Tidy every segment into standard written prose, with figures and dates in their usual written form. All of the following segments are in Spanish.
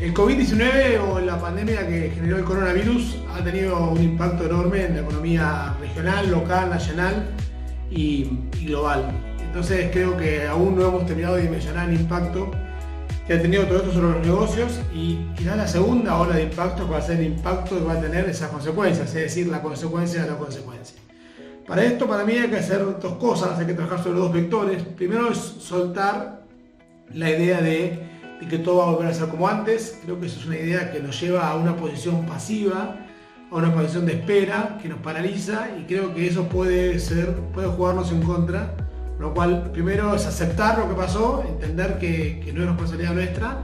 El COVID-19 o la pandemia que generó el coronavirus ha tenido un impacto enorme en la economía regional, local, nacional y global. Entonces creo que aún no hemos terminado de dimensionar el impacto que ha tenido todo esto sobre los negocios y quizás la segunda ola de impacto va a ser el impacto que va a tener esas consecuencias, es decir, la consecuencia de la consecuencia. Para esto, para mí, hay que hacer dos cosas, hay que trabajar sobre dos vectores. Primero es soltar la idea de que todo va a volver a ser como antes. Creo que eso es una idea que nos lleva a una posición pasiva, a una posición de espera, que nos paraliza y creo que eso puede jugarnos en contra. Lo cual, primero es aceptar lo que pasó, entender que no es responsabilidad nuestra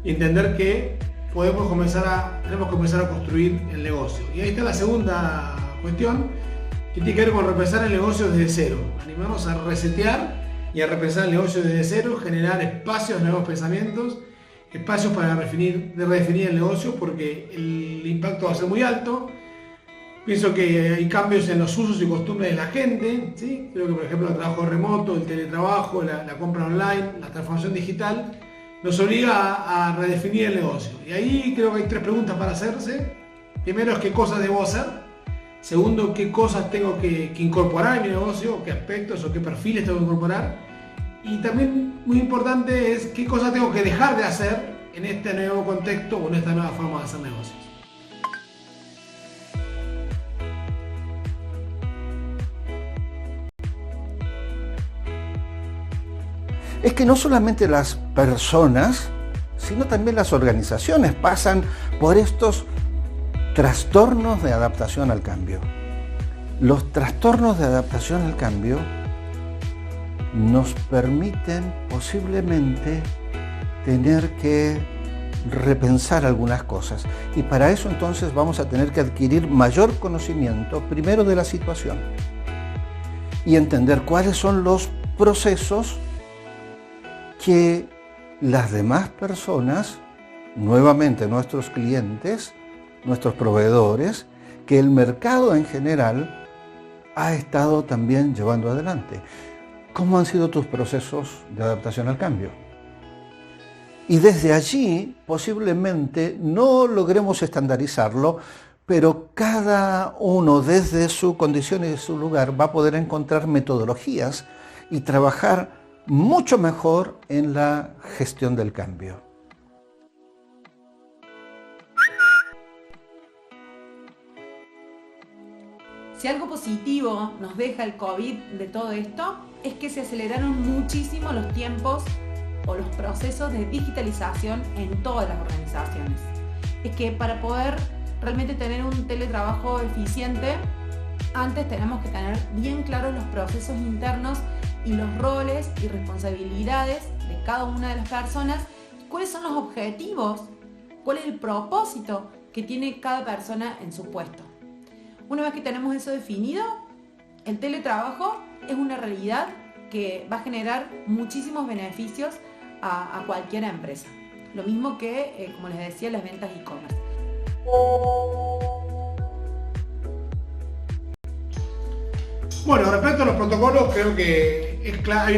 y entender que tenemos que comenzar a construir el negocio. Y ahí está la segunda cuestión, que tiene que ver con repensar el negocio desde cero. Animarnos a resetear y a repensar el negocio desde cero, generar espacios de nuevos pensamientos, espacios para redefinir el negocio, porque el impacto va a ser muy alto. Pienso que hay cambios en los usos y costumbres de la gente, ¿sí? Creo que, por ejemplo, el trabajo remoto, el teletrabajo, la compra online, la transformación digital, nos obliga a redefinir el negocio. Y ahí creo que hay tres preguntas para hacerse. Primero es qué cosas debo hacer. Segundo, qué cosas tengo que incorporar en mi negocio, qué aspectos o qué perfiles tengo que incorporar. Y también muy importante es qué cosas tengo que dejar de hacer en este nuevo contexto o en esta nueva forma de hacer negocios. Es que no solamente las personas, sino también las organizaciones pasan por estos trastornos de adaptación al cambio. Los trastornos de adaptación al cambio nos permiten posiblemente tener que repensar algunas cosas. Y para eso entonces vamos a tener que adquirir mayor conocimiento, primero de la situación, y entender cuáles son los procesos que las demás personas, nuevamente nuestros clientes, nuestros proveedores, que el mercado en general ha estado también llevando adelante. ¿Cómo han sido tus procesos de adaptación al cambio? Y desde allí posiblemente no logremos estandarizarlo, pero cada uno desde su condición y de su lugar va a poder encontrar metodologías y trabajar mucho mejor en la gestión del cambio. Si algo positivo nos deja el COVID de todo esto, es que se aceleraron muchísimo los tiempos o los procesos de digitalización en todas las organizaciones. Es que para poder realmente tener un teletrabajo eficiente, antes tenemos que tener bien claros los procesos internos y los roles y responsabilidades de cada una de las personas, cuáles son los objetivos, cuál es el propósito que tiene cada persona en su puesto. Una vez que tenemos eso definido, el teletrabajo es una realidad que va a generar muchísimos beneficios a cualquier empresa. Lo mismo que, como les decía, las ventas e-commerce. Bueno, respecto a los protocolos, creo que es claro,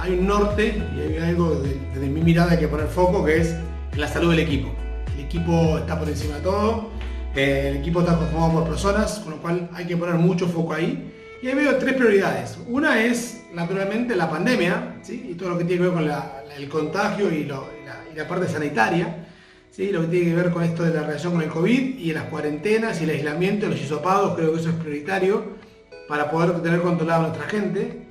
hay un norte y hay algo desde mi mirada hay que poner foco, que es en la salud del equipo. El equipo está por encima de todo, el equipo está conformado por personas, con lo cual hay que poner mucho foco ahí. Y ahí veo tres prioridades. Una es, naturalmente, la pandemia, ¿sí? Y todo lo que tiene que ver con el contagio y la parte sanitaria, ¿sí? Lo que tiene que ver con esto de la relación con el COVID y las cuarentenas y el aislamiento, los hisopados, creo que eso es prioritario para poder tener controlado a nuestra gente.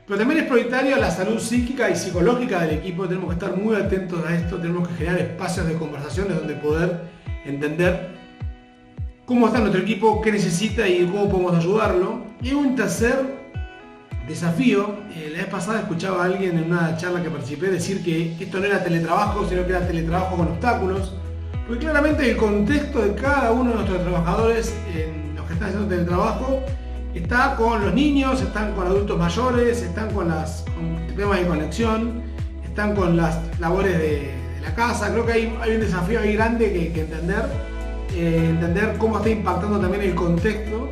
Pero también es prioritario la salud psíquica y psicológica del equipo. Tenemos que estar muy atentos a esto, tenemos que generar espacios de conversaciones donde poder entender cómo está nuestro equipo, qué necesita y cómo podemos ayudarlo. Y un tercer desafío, la vez pasada escuchaba a alguien en una charla que participé decir que esto no era teletrabajo, sino que era teletrabajo con obstáculos, porque claramente el contexto de cada uno de nuestros trabajadores, en los que están haciendo teletrabajo, está con los niños, están con adultos mayores, están con temas de conexión, están con las labores de la casa. Creo que hay un desafío ahí grande que entender cómo está impactando también el contexto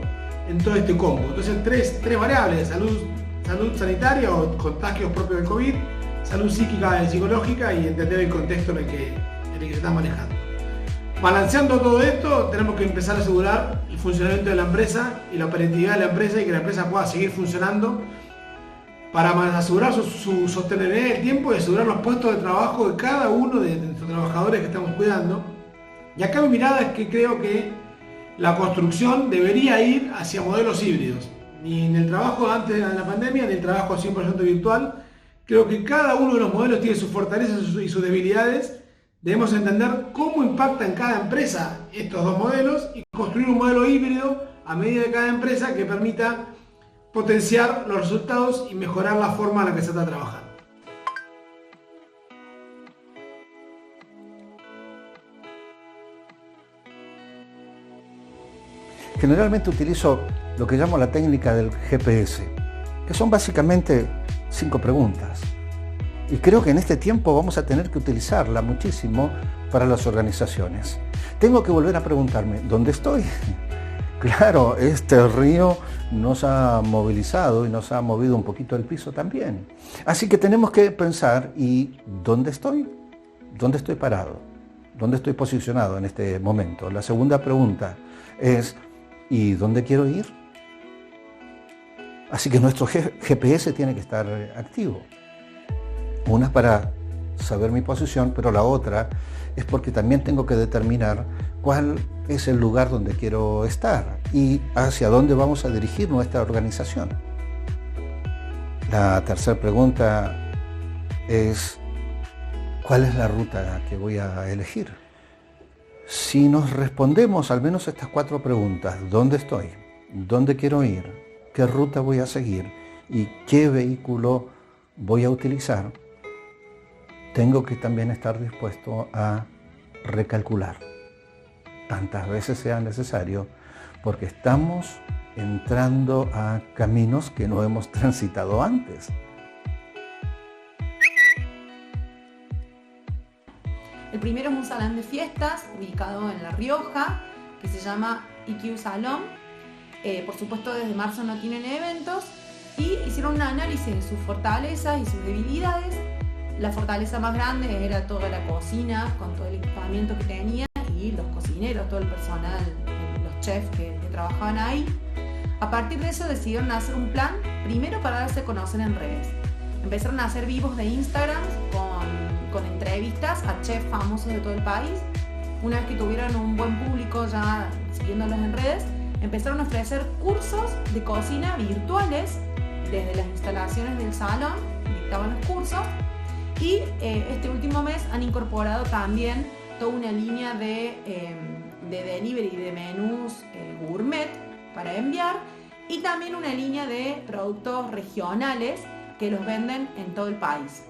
en todo este combo. Entonces tres variables: salud sanitaria o contagios propios del COVID, salud psíquica y psicológica, y entender el contexto en en el que se está manejando. Balanceando todo esto, tenemos que empezar a asegurar el funcionamiento de la empresa y la operatividad de la empresa y que la empresa pueda seguir funcionando para asegurar su sostenibilidad en el tiempo y asegurar los puestos de trabajo de cada uno de nuestros trabajadores que estamos cuidando. Y acá mi mirada es que creo que la construcción debería ir hacia modelos híbridos. Ni en el trabajo antes de la pandemia, ni el trabajo 100% virtual. Creo que cada uno de los modelos tiene sus fortalezas y sus debilidades. Debemos entender cómo impactan cada empresa estos dos modelos y construir un modelo híbrido a medida de cada empresa que permita potenciar los resultados y mejorar la forma en la que se está trabajando. Generalmente utilizo lo que llamo la técnica del GPS, que son básicamente 5 preguntas. Y creo que en este tiempo vamos a tener que utilizarla muchísimo para las organizaciones. Tengo que volver a preguntarme, ¿dónde estoy? Claro, este río nos ha movilizado y nos ha movido un poquito el piso también. Así que tenemos que pensar, ¿y dónde estoy? ¿Dónde estoy parado? ¿Dónde estoy posicionado en este momento? La segunda pregunta es, ¿y dónde quiero ir? Así que nuestro GPS tiene que estar activo. Una para saber mi posición, pero la otra es porque también tengo que determinar cuál es el lugar donde quiero estar y hacia dónde vamos a dirigir nuestra organización. La tercera pregunta es, ¿cuál es la ruta que voy a elegir? Si nos respondemos al menos estas 4 preguntas, ¿dónde estoy? ¿Dónde quiero ir? ¿Qué ruta voy a seguir? ¿Y qué vehículo voy a utilizar? Tengo que también estar dispuesto a recalcular tantas veces sea necesario, porque estamos entrando a caminos que no hemos transitado antes. El primero es un salón de fiestas ubicado en La Rioja, que se llama IQ Salón. Por supuesto, desde marzo no tienen eventos y hicieron un análisis de sus fortalezas y sus debilidades. La fortaleza más grande era toda la cocina, con todo el equipamiento que tenía, y los cocineros, todo el personal, los chefs que trabajaban ahí. A partir de eso decidieron hacer un plan, primero para darse a conocer en redes. Empezaron a hacer vivos de Instagram con entrevistas a chefs famosos de todo el país. Una vez que tuvieron un buen público ya siguiéndolos en redes, empezaron a ofrecer cursos de cocina virtuales desde las instalaciones del salón, dictaban los cursos. Y este último mes han incorporado también toda una línea de delivery de menús gourmet para enviar y también una línea de productos regionales que los venden en todo el país.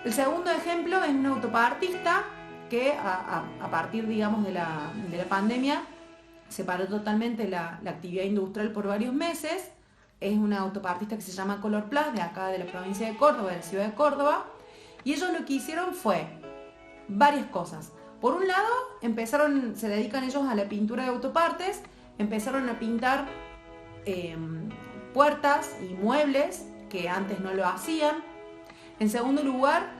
El segundo ejemplo es un autopartista que a partir, digamos, de la pandemia se paró totalmente la actividad industrial por varios meses. Es una autopartista que se llama Color Plus, de acá de la provincia de Córdoba, de la ciudad de Córdoba. Y ellos lo que hicieron fue varias cosas. Por un lado, se dedican ellos a la pintura de autopartes, empezaron a pintar puertas y muebles que antes no lo hacían. En segundo lugar,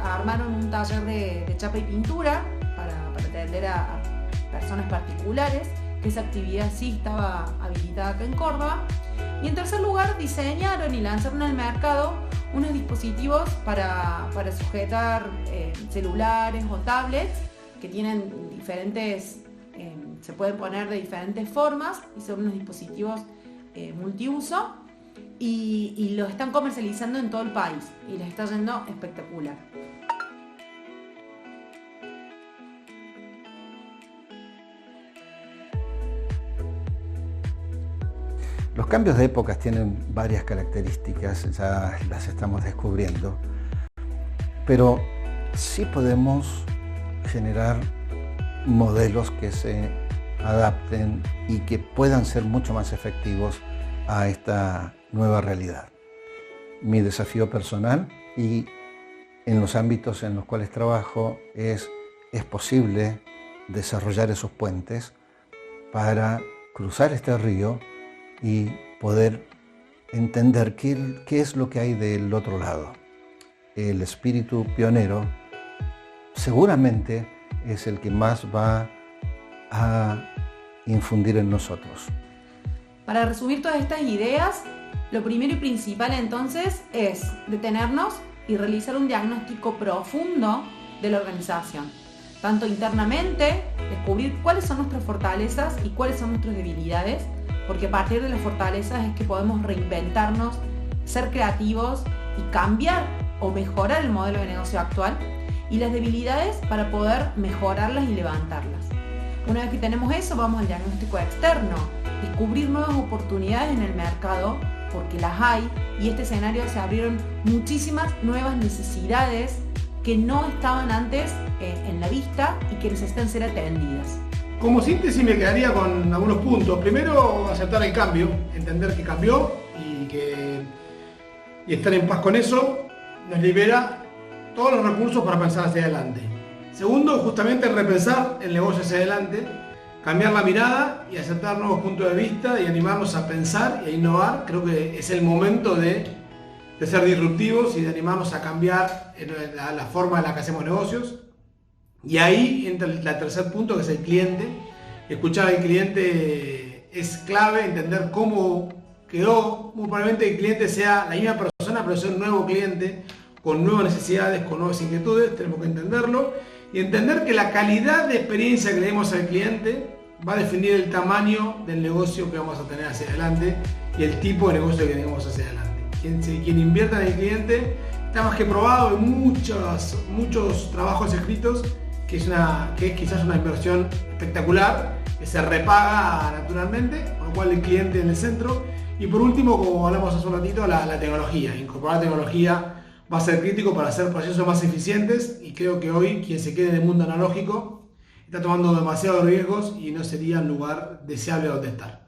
armaron un taller de chapa y pintura para atender a personas particulares, que esa actividad sí estaba habilitada acá en Córdoba. Y en tercer lugar, diseñaron y lanzaron al mercado unos dispositivos para sujetar celulares o tablets que tienen diferentes, se pueden poner de diferentes formas y son unos dispositivos multiuso y los están comercializando en todo el país y les está yendo espectacular. Los cambios de épocas tienen varias características, ya las estamos descubriendo, pero sí podemos generar modelos que se adapten y que puedan ser mucho más efectivos a esta nueva realidad. Mi desafío personal y en los ámbitos en los cuales trabajo es posible desarrollar esos puentes para cruzar este río y poder entender qué es lo que hay del otro lado. el espíritu pionero seguramente es el que más va a infundir en nosotros. Para resumir todas estas ideas, lo primero y principal entonces es detenernos y realizar un diagnóstico profundo de la organización, tanto internamente, descubrir cuáles son nuestras fortalezas y cuáles son nuestras debilidades, porque a partir de las fortalezas es que podemos reinventarnos, ser creativos y cambiar o mejorar el modelo de negocio actual, y las debilidades para poder mejorarlas y levantarlas. Una vez que tenemos eso, vamos al diagnóstico externo, descubrir nuevas oportunidades en el mercado, porque las hay, y este escenario se abrieron muchísimas nuevas necesidades que no estaban antes en la vista y que necesitan ser atendidas. Como síntesis me quedaría con algunos puntos. Primero, aceptar el cambio, entender que cambió y estar en paz con eso nos libera todos los recursos para pensar hacia adelante. Segundo, justamente repensar el negocio hacia adelante, cambiar la mirada y aceptar nuevos puntos de vista y animarnos a pensar y a innovar. Creo que es el momento de ser disruptivos y de animarnos a cambiar la forma en la que hacemos negocios. Y ahí entra el tercer punto, que es el cliente. Escuchar al cliente es clave, entender cómo quedó. Muy probablemente el cliente sea la misma persona, pero sea un nuevo cliente, con nuevas necesidades, con nuevas inquietudes. Tenemos que entenderlo y entender que la calidad de experiencia que le demos al cliente va a definir el tamaño del negocio que vamos a tener hacia adelante y el tipo de negocio que tenemos hacia adelante. Quien invierta en el cliente está más que probado en muchos trabajos escritos que es quizás una inversión espectacular, que se repaga naturalmente, con lo cual el cliente en el centro. Y por último, como hablamos hace un ratito, la tecnología. Incorporar tecnología va a ser crítico para hacer procesos más eficientes, y creo que hoy quien se quede en el mundo analógico está tomando demasiados riesgos y no sería un lugar deseable donde estar.